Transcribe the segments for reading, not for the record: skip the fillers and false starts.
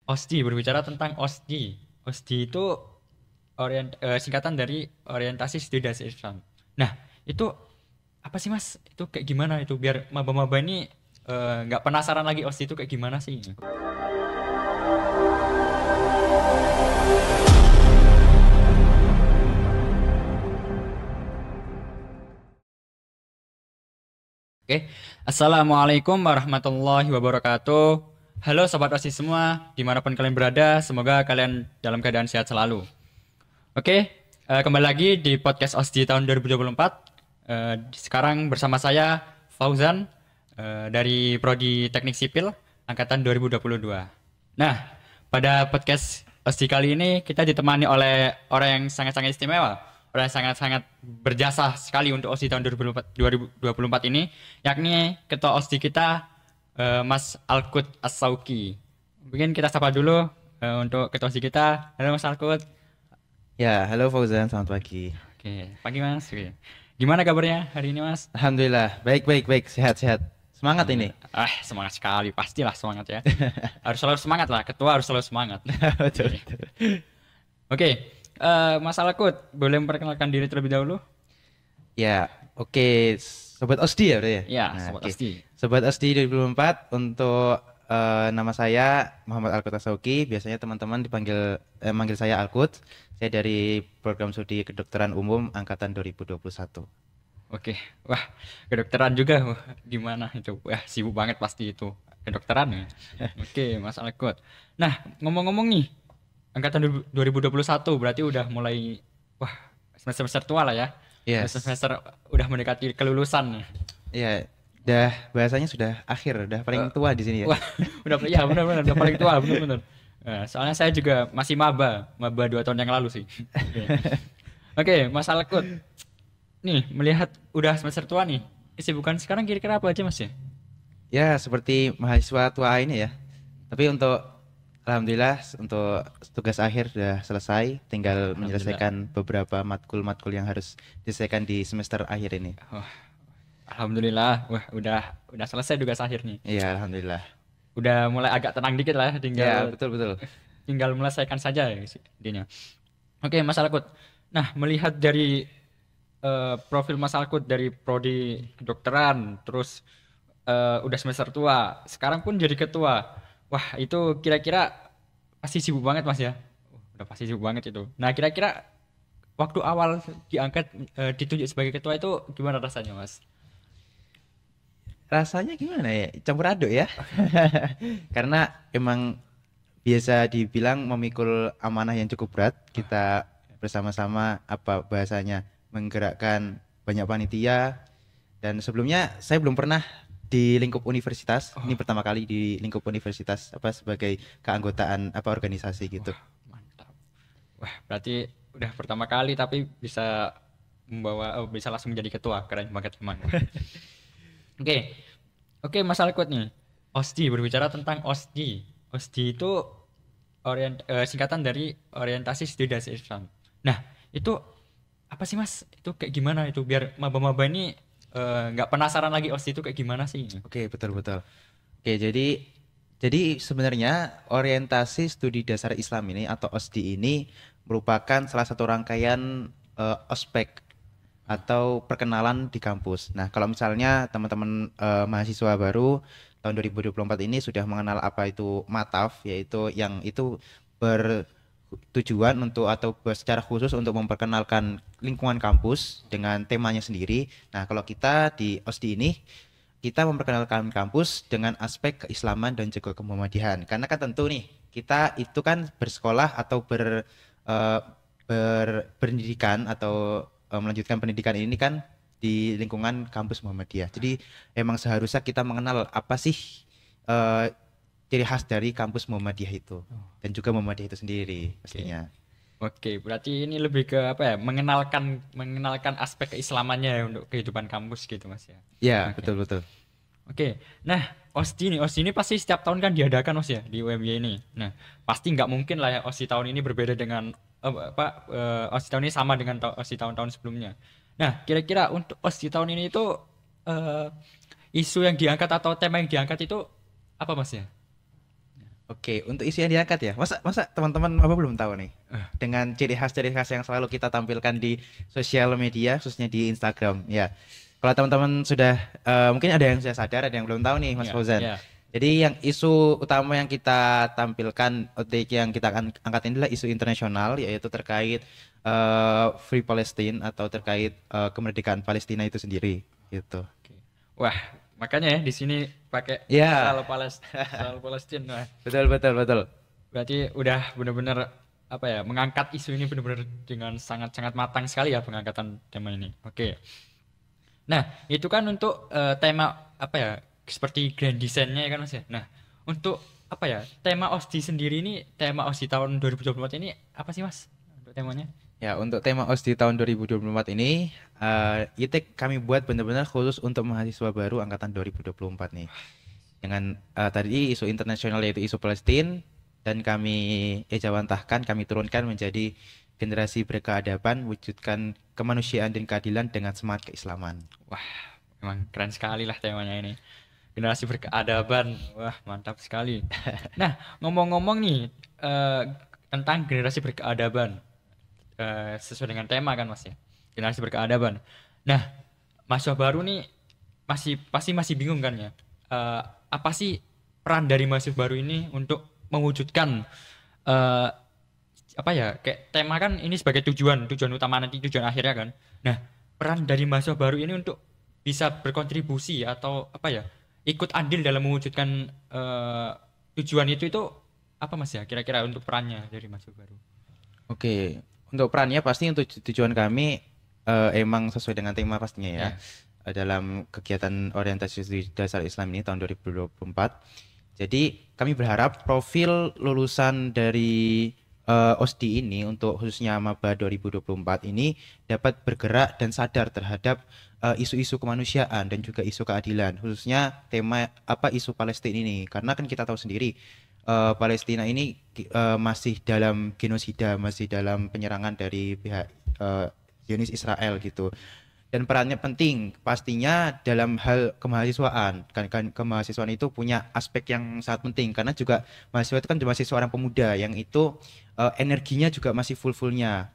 OSDI, berbicara tentang OSDI. OSDI itu singkatan dari orientasi studi dasar Islam. Nah, itu apa sih Mas? Itu kayak gimana itu biar maba-maba ini nggak penasaran lagi OSDI itu kayak gimana sih? Oke, Assalamualaikum warahmatullahi wabarakatuh. Halo Sobat OSDI semua, dimanapun kalian berada, semoga kalian dalam keadaan sehat selalu. Oke, kembali lagi di podcast OSDI tahun 2024. Sekarang bersama saya Fauzan dari Prodi Teknik Sipil angkatan 2022. Nah, pada podcast OSDI kali ini kita ditemani oleh orang yang sangat-sangat istimewa, orang yang sangat-sangat berjasa sekali untuk OSDI tahun 2024 ini, yakni Ketua OSDI kita Mas Alkut As-Sauki. Mungkin kita sapa dulu untuk Ketua OSDI kita. Halo Mas Alkut. Ya, halo Fauzan, selamat pagi. Oke, pagi Mas. Oke. Gimana kabarnya hari ini Mas? Alhamdulillah, baik, baik, baik, sehat, sehat. Semangat ini. Semangat sekali, pastilah semangat ya. Harus selalu semangat lah, ketua harus selalu semangat. Betul, Oke, betul. Oke, Mas Alkut, boleh memperkenalkan diri terlebih dahulu? Ya, oke, Sobat OSDI ya berarti ya? Ya, Nah, Sobat oke. Asti. Sobat OSDI 2024, untuk nama saya Muhammad Alkut Asauki, biasanya teman-teman manggil saya Alkut. Saya dari program studi kedokteran umum angkatan 2021. Oke, wah, kedokteran juga, wah, gimana itu? Wah, sibuk banget pasti itu, kedokteran ya. Oke, Mas Alkut. Nah, ngomong-ngomong nih, angkatan 2021 berarti udah mulai, wah, semester-semester tua lah ya. Yes. Semester udah mendekati kelulusan. Ya, bahasanya sudah akhir, udah paling tua di sini ya. Wah, ya benar-benar udah paling tua benar-benar. Soalnya saya juga masih maba 2 tahun yang lalu sih. Oke, Oke, Mas Alkut, nih melihat udah semester tua nih, kesibukan sekarang kira-kira apa aja Mas ya? Ya, seperti mahasiswa tua ini ya. Tapi alhamdulillah untuk tugas akhir sudah selesai, tinggal Alhamdulillah. menyelesaikan beberapa matkul-matkul yang harus diselesaikan di semester akhir ini. Wah, Alhamdulillah, wah udah selesai tugas akhir nih. Iya, alhamdulillah. Udah mulai agak tenang dikit lah, Ya, tinggal betul betul. tinggal menyelesaikan saja ya intinya. Oke, Mas Alkut. Nah, melihat dari profil Mas Alkut dari prodi kedokteran, terus udah semester tua, sekarang pun jadi ketua. Wah, itu kira-kira pasti sibuk banget Mas ya. Udah pasti sibuk banget itu. Nah, kira-kira waktu awal diangkat ditunjuk sebagai ketua itu gimana rasanya Mas? Rasanya gimana ya? Campur aduk ya. Karena emang biasa dibilang memikul amanah yang cukup berat. Kita bersama-sama apa bahasanya menggerakkan banyak panitia, dan sebelumnya saya belum pernah di lingkup universitas. Ini Oh, pertama kali di lingkup universitas apa sebagai keanggotaan apa organisasi gitu. wah, mantap. Wah, berarti udah pertama kali tapi bisa bisa langsung menjadi ketua. Keren banget emang. Oke, oke Mas Alkut nih. OSDI, berbicara tentang OSDI. OSDI itu singkatan dari orientasi studi dasar Islam. Nah, itu apa sih Mas? Itu kayak gimana itu biar maba-maba ini nggak penasaran lagi OSDI itu kayak gimana sih? Oke, betul betul. Oke, jadi sebenarnya orientasi studi dasar Islam ini atau OSDI ini merupakan salah satu rangkaian ospek atau perkenalan di kampus. Nah, kalau misalnya teman-teman mahasiswa baru tahun 2024 ini sudah mengenal apa itu MATAF, yaitu yang itu bertujuan untuk atau secara khusus untuk memperkenalkan lingkungan kampus dengan temanya sendiri. Nah, kalau kita di OSDI ini kita memperkenalkan kampus dengan aspek keislaman dan juga kemuhammadian. Karena kan tentu nih kita itu kan bersekolah atau eh, berpendidikan atau melanjutkan pendidikan ini kan di lingkungan kampus Muhammadiyah. Jadi emang seharusnya kita mengenal apa sih eh, ciri khas dari kampus Muhammadiyah itu dan juga Muhammadiyah itu sendiri Oke. pastinya. Oke, berarti ini lebih ke apa ya? Mengenalkan aspek keislamannya ya untuk kehidupan kampus gitu, Mas ya. Ya, Oke. betul betul. Oke. Nah, OSDI ini pasti setiap tahun kan diadakan Mas ya di UMY ini. Nah, pasti nggak mungkin lah ya OSDI tahun ini berbeda dengan OSDI tahun ini sama dengan OSDI tahun-tahun sebelumnya. Nah, kira-kira untuk OSDI tahun ini itu eh, isu yang diangkat atau tema yang diangkat itu apa Mas ya? Oke, untuk isu yang diangkat ya. Masa masa teman-teman apa belum tahu nih? Dengan ciri khas yang selalu kita tampilkan di sosial media, khususnya di Instagram. Ya. Kalau teman-teman sudah mungkin ada yang sudah sadar, ada yang belum tahu nih, Mas Ya, Fauzan. ya. Jadi yang isu utama yang kita tampilkan, yang kita akan angkat ini adalah isu internasional, yaitu terkait Free Palestine atau terkait kemerdekaan Palestina itu sendiri, gitu. Oke. Wah, makanya ya di sini pakai Ya, soal Palestina. Wah, betul betul betul. berarti udah benar-benar apa ya, mengangkat isu ini benar-benar dengan sangat-sangat matang sekali ya pengangkatan tema ini. Oke. Nah, itu kan untuk tema apa ya, seperti grand design-nya ya kan Mas ya. Nah, untuk apa ya, tema OSDI sendiri ini, tema OSDI tahun 2024 ini apa sih Mas? Untuk temanya? Ya, untuk tema OS di tahun 2024 ini, ITEK kami buat benar-benar khusus untuk mahasiswa baru angkatan 2024 nih. Dengan tadi isu internasional yaitu isu Palestina, dan kami ejawantahkan, kami turunkan menjadi generasi berkeadaban, wujudkan kemanusiaan dan keadilan dengan semangat keislaman. Wah, memang keren sekali lah temanya ini. Generasi berkeadaban. Wah, mantap sekali. Nah, ngomong-ngomong nih eh, tentang generasi berkeadaban. Sesuai dengan tema kan Mas ya. Generasi berkeadaban. Nah, mahasiswa baru nih masih bingung kan ya. Eh, Apa sih peran dari mahasiswa baru ini untuk mewujudkan eh, apa ya, kayak tema kan ini sebagai tujuan utama nanti, tujuan akhirnya kan. Nah, peran dari mahasiswa baru ini untuk bisa berkontribusi atau apa ya, ikut andil dalam mewujudkan tujuan itu apa Mas ya, kira-kira untuk perannya dari mahasiswa baru. Oke, untuk perannya pasti untuk tujuan kami emang sesuai dengan tema pastinya ya. Ya. Dalam kegiatan orientasi studi dasar Islam ini tahun 2024. Jadi kami berharap profil lulusan dari OSDI ini untuk khususnya maba 2024 ini dapat bergerak dan sadar terhadap isu-isu kemanusiaan dan juga isu keadilan, khususnya tema apa isu Palestina ini. Karena kan kita tahu sendiri Palestina ini masih dalam genosida, masih dalam penyerangan dari pihak Zionis Israel gitu. Dan perannya penting pastinya dalam hal kemahasiswaan. Kan kemahasiswaan itu punya aspek yang sangat penting karena juga mahasiswa itu kan mahasiswa orang pemuda yang itu energinya juga masih full-fullnya.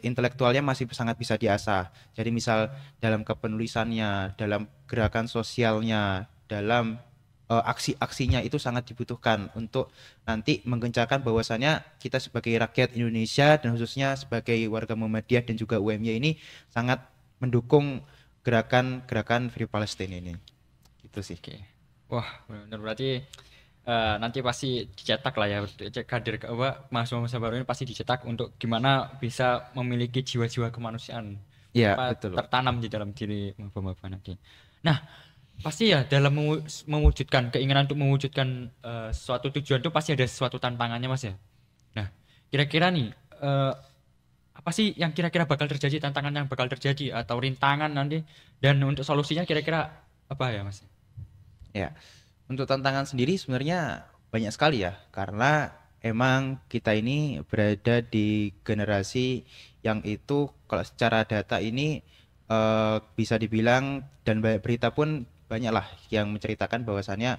Intelektualnya masih sangat bisa diasah. Jadi misal dalam kepenulisannya, dalam gerakan sosialnya, dalam aksi-aksinya itu sangat dibutuhkan untuk nanti menggencarkan bahwasannya kita sebagai rakyat Indonesia dan khususnya sebagai warga Muhammadiyah dan juga UMY ini sangat mendukung gerakan-gerakan Free Palestine ini. Gitu sih. Oke. Wah, benar, berarti nanti pasti dicetak lah ya, kader apa, mahasiswa baru ini pasti dicetak untuk gimana bisa memiliki jiwa-jiwa kemanusiaan Iya, apa betul. tertanam di dalam diri maba-maba nanti. Nah, pasti ya dalam mewujudkan keinginan untuk mewujudkan suatu tujuan itu pasti ada suatu tantangannya Mas ya. Nah, kira-kira nih apa sih yang kira-kira bakal terjadi, tantangan yang bakal terjadi atau rintangan nanti, dan untuk solusinya kira-kira apa ya Mas? Ya. Untuk tantangan sendiri sebenarnya banyak sekali ya, karena emang kita ini berada di generasi yang itu kalau secara data ini bisa dibilang dan banyak berita pun banyak lah yang menceritakan bahwasannya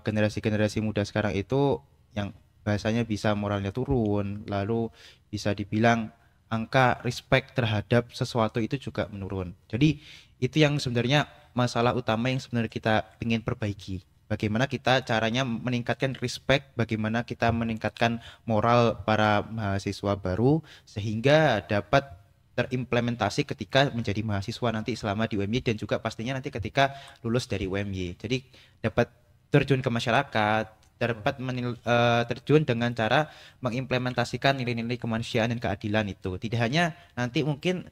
generasi-generasi muda sekarang itu yang bahasanya bisa moralnya turun, lalu bisa dibilang angka respect terhadap sesuatu itu juga menurun. Jadi itu yang sebenarnya masalah utama yang sebenarnya kita ingin perbaiki. Bagaimana kita caranya meningkatkan respect, bagaimana kita meningkatkan moral para mahasiswa baru sehingga dapat terimplementasi ketika menjadi mahasiswa nanti selama di UMY dan juga pastinya nanti ketika lulus dari UMY. Jadi dapat terjun ke masyarakat, dapat terjun dengan cara mengimplementasikan nilai-nilai kemanusiaan dan keadilan itu. Tidak hanya nanti mungkin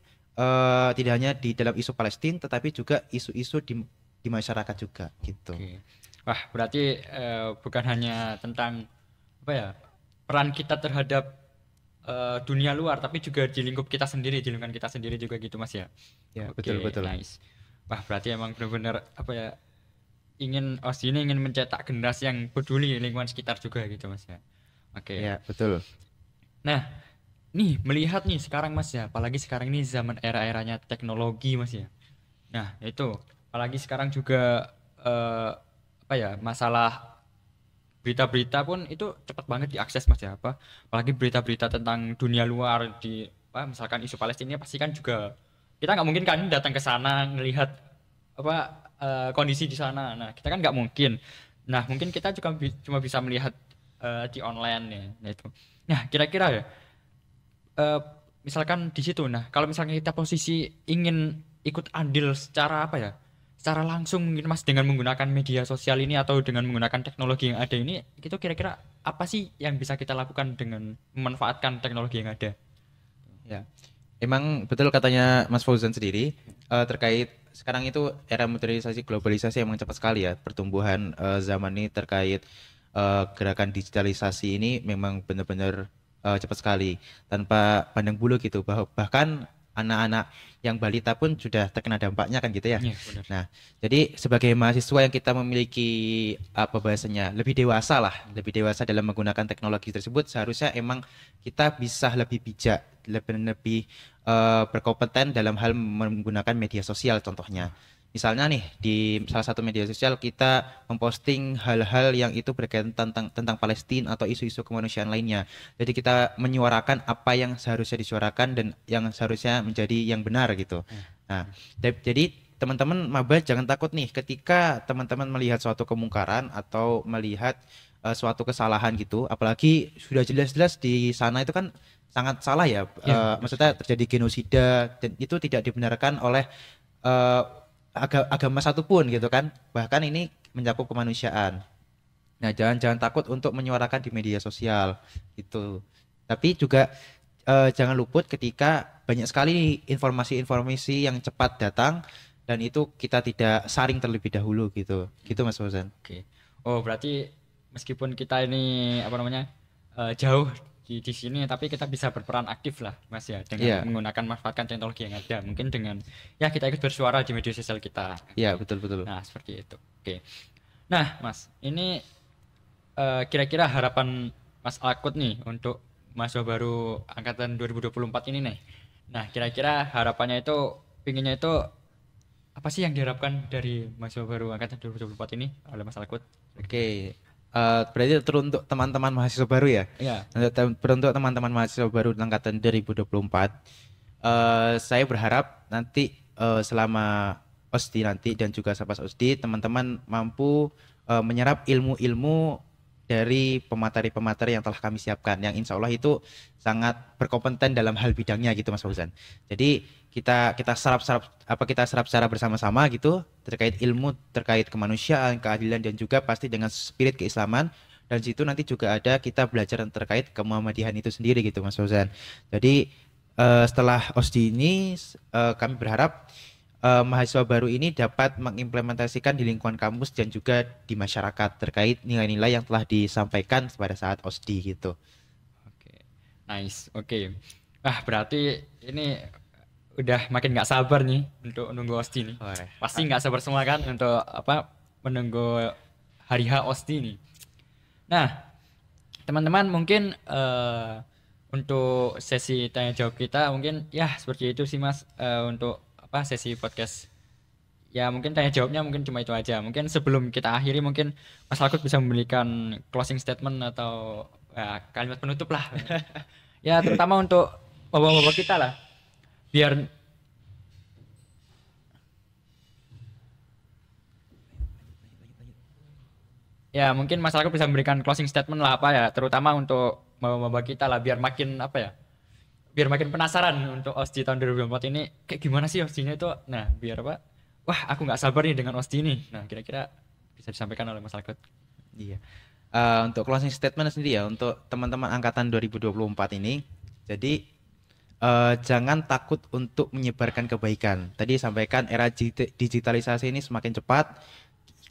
tidak hanya di dalam isu Palestina, tetapi juga isu-isu di masyarakat juga gitu. Oke. Wah, berarti bukan hanya tentang apa ya, peran kita terhadap dunia luar, tapi juga di lingkup kita sendiri, di lingkungan kita sendiri juga gitu Mas ya. Ya, betul Oke, betul. nice. Wah, berarti emang benar-benar apa ya, OSI ini ingin mencetak generasi yang peduli lingkungan sekitar juga gitu Mas ya. Oke. Ya, betul. Nah, nih melihat nih sekarang Mas ya, apalagi sekarang ini zaman era-eranya teknologi Mas ya. Nah, itu apalagi sekarang juga apa ya, masalah berita-berita pun itu cepat banget diakses Mas ya, apa apalagi berita-berita tentang dunia luar di apa misalkan isu Palestina pasti kan juga kita nggak mungkin kan datang ke sana ngelihat apa kondisi di sana. Nah, kita kan nggak mungkin. Nah, mungkin kita juga cuma bisa melihat di online ya. Nah, itu. Nah, kira-kira ya eh, misalkan di situ. Nah, kalau misalnya kita posisi ingin ikut andil secara apa ya? Secara langsung mungkin Mas dengan menggunakan media sosial ini atau dengan menggunakan teknologi yang ada ini, itu kira-kira apa sih yang bisa kita lakukan dengan memanfaatkan teknologi yang ada? Ya, emang betul katanya Mas Fauzan sendiri terkait sekarang itu era modernisasi globalisasi emang cepat sekali ya pertumbuhan zaman ini terkait gerakan digitalisasi ini memang benar-benar cepat sekali tanpa pandang bulu gitu bahkan anak-anak yang balita pun sudah terkena dampaknya kan gitu ya. Iya, benar. Nah, jadi sebagai mahasiswa yang kita memiliki apa bahasanya lebih dewasa dalam menggunakan teknologi tersebut, seharusnya emang kita bisa lebih bijak, lebih berkompeten dalam hal menggunakan media sosial contohnya. Misalnya nih di salah satu media sosial kita memposting hal-hal yang itu berkaitan tentang Palestina atau isu-isu kemanusiaan lainnya. Jadi kita menyuarakan apa yang seharusnya disuarakan dan yang seharusnya menjadi yang benar gitu. Nah, jadi teman-teman maba jangan takut nih ketika teman-teman melihat suatu kemungkaran atau melihat suatu kesalahan gitu, apalagi sudah jelas-jelas di sana itu kan sangat salah ya, Ya, maksudnya terjadi genosida dan itu tidak dibenarkan oleh eh, agama satupun gitu kan, bahkan ini mencakup kemanusiaan. Nah, jangan takut untuk menyuarakan di media sosial gitu. Tapi juga jangan luput ketika banyak sekali informasi-informasi yang cepat datang dan itu kita tidak saring terlebih dahulu gitu. Gitu Mas Fauzan. oke. Oh, berarti meskipun kita ini apa namanya jauh di sini, tapi kita bisa berperan aktif lah, Mas ya, dengan Iya, menggunakan manfaatkan teknologi yang ada. Mungkin dengan ya kita ikut bersuara di media sosial kita. iya betul betul. Nah, seperti itu. Oke. Nah, Mas, ini kira-kira harapan Mas Akut nih untuk mahasiswa baru angkatan 2024 ini nih. Nah, kira-kira harapannya itu pinginnya itu apa sih yang diharapkan dari mahasiswa baru angkatan 2024 ini oleh Mas Akut? Oke. Berarti teruntuk teman-teman mahasiswa baru ya. Iya. Teruntuk teman-teman mahasiswa baru angkatan 2024. Saya berharap nanti selama OSDI nanti dan juga Sapas OSDI teman-teman mampu menyerap ilmu-ilmu dari pemateri-pemateri yang telah kami siapkan yang insya Allah itu sangat berkompeten dalam hal bidangnya gitu Mas Fauzan. Jadi kita serap secara bersama-sama gitu terkait ilmu terkait kemanusiaan, keadilan dan juga pasti dengan spirit keislaman dan situ nanti juga ada kita belajar terkait kemuhammadihan itu sendiri gitu Mas Fauzan. Jadi setelah OSDI ini kami berharap mahasiswa baru ini dapat mengimplementasikan di lingkungan kampus dan juga di masyarakat terkait nilai-nilai yang telah disampaikan pada saat OSDI gitu. Oke. Nice. Oke. Ah, berarti ini udah makin nggak sabar nih untuk nunggu OSDI nih. Wah, Pasti nggak sabar semua kan untuk apa menunggu hari H OSDI nih. Nah, teman-teman mungkin untuk sesi tanya jawab kita mungkin ya seperti itu sih Mas. Untuk apa sesi podcast ya mungkin tanya jawabnya mungkin cuma itu aja. Mungkin sebelum kita akhiri mungkin Mas Alkut bisa memberikan closing statement atau ya, kalimat penutup lah. Ya terutama untuk bapak-bapak kita lah. Biar ya mungkin Mas Alkut bisa memberikan closing statement lah apa ya terutama untuk bapak-bapak kita lah biar makin apa ya biar makin penasaran untuk OSDI tahun 2024 ini kayak gimana sih OSDI-nya itu. Nah, biar apa? Wah, aku nggak sabar nih dengan OSDI ini. Nah, kira-kira bisa disampaikan oleh Mas Alkut. iya. Untuk closing statement sendiri ya untuk teman-teman angkatan 2024 ini. Jadi jangan takut untuk menyebarkan kebaikan. Tadi sampaikan era digitalisasi ini semakin cepat.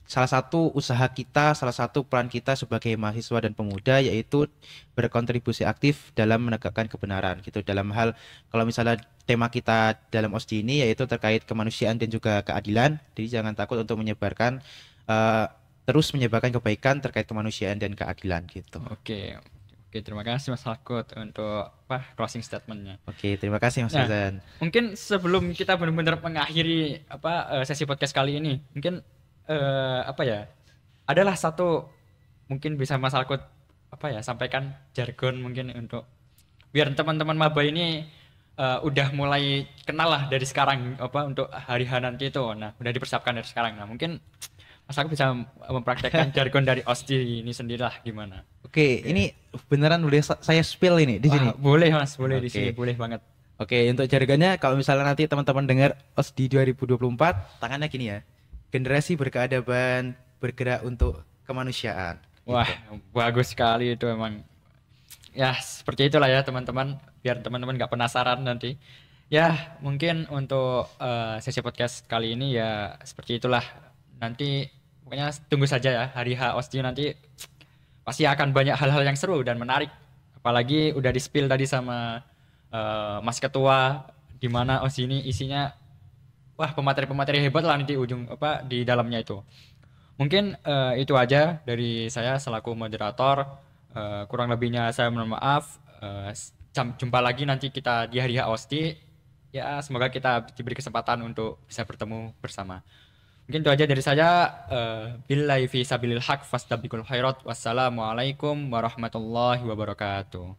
Salah satu usaha kita, salah satu peran kita sebagai mahasiswa dan pemuda yaitu berkontribusi aktif dalam menegakkan kebenaran gitu. Dalam hal kalau misalnya tema kita dalam OSDI ini yaitu terkait kemanusiaan dan juga keadilan. Jadi jangan takut untuk menyebarkan eh, terus menyebarkan kebaikan terkait kemanusiaan dan keadilan gitu. Oke. Oke, terima kasih Mas Alkut untuk apa closing statementnya. Oke, terima kasih Mas Nah, Fauzan. mungkin sebelum kita benar-benar mengakhiri apa sesi podcast kali ini, mungkin apa ya? Adalah satu mungkin bisa Mas Alkut apa ya sampaikan jargon mungkin untuk biar teman-teman maba ini udah mulai kenal lah dari sekarang apa untuk hari H nanti itu. Nah, udah dipersiapkan dari sekarang. Nah, mungkin Mas Alkut bisa mempraktekkan jargon dari OSDI ini sendiri lah gimana. Oke, ini beneran boleh saya spill ini di sini. Wah, boleh Mas, boleh di Oke. sini, boleh banget. Oke, untuk jargonnya kalau misalnya nanti teman-teman dengar OSDI 2024, tangannya gini ya. Generasi berkeadaban, bergerak untuk kemanusiaan. Wah, bagus sekali itu emang. Ya, seperti itulah ya teman-teman, biar teman-teman nggak penasaran nanti. Ya, mungkin untuk sesi podcast kali ini ya seperti itulah. Nanti pokoknya tunggu saja ya hari H OSDI nanti pasti akan banyak hal-hal yang seru dan menarik. Apalagi udah di-spill tadi sama Mas Ketua di mana OSDI ini isinya wah pemateri-pemateri hebat lah nanti ujung apa di dalamnya itu. Mungkin itu aja dari saya selaku moderator. Kurang lebihnya saya mohon maaf. Jumpa lagi nanti kita di hari H OSDI. Ya, semoga kita diberi kesempatan untuk bisa bertemu bersama. Mungkin itu aja dari saya. Billahi fi sabilil haq fastabiqul khairat. Wassalamualaikum warahmatullahi wabarakatuh.